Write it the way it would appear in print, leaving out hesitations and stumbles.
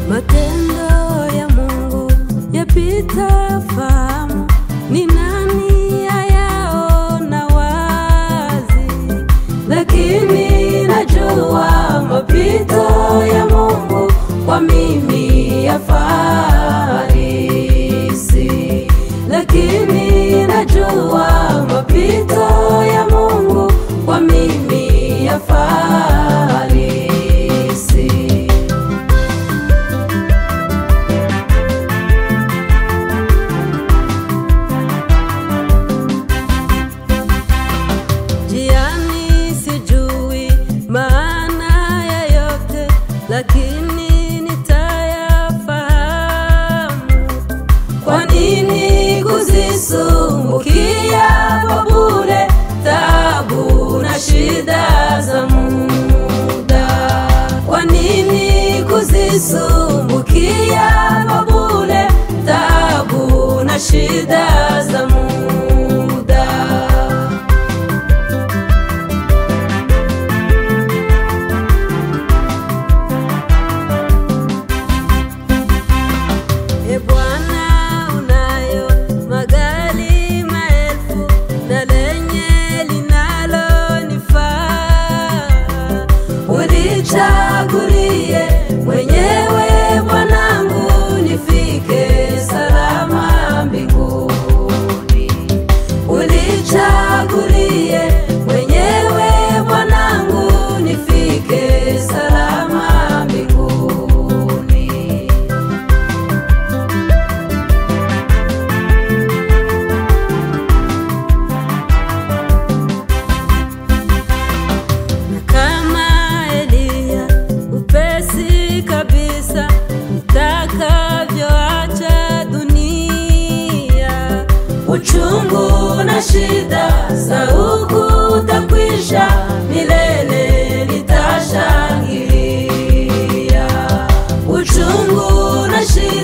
Matendo ya Mungu yapita fahamu, ni nani ayaona wazi? Lakini najua mapito ya Mungu kwa mimi yafarisi. Lakini najua mapito ya Mungu kwa mimi yafarisi. Maana ya yote lakini nitayafahamu. Kwa nini kuzisumbukia kwa bure taabu na shida za muda? Kwa nini kuzisumbukia kwa bure taabu na shida za muda? Bwana unayo magari maelfu na lenye linalonifaa. Unichagulie mwenyewe Bwanangu, nifike salama mbinguni. Unichagulie mwenyewe Bwanangu, nifike salama mbinguni. Uchungu na shida za huku utakwisha, milele nitashangilia. Uchungu na shida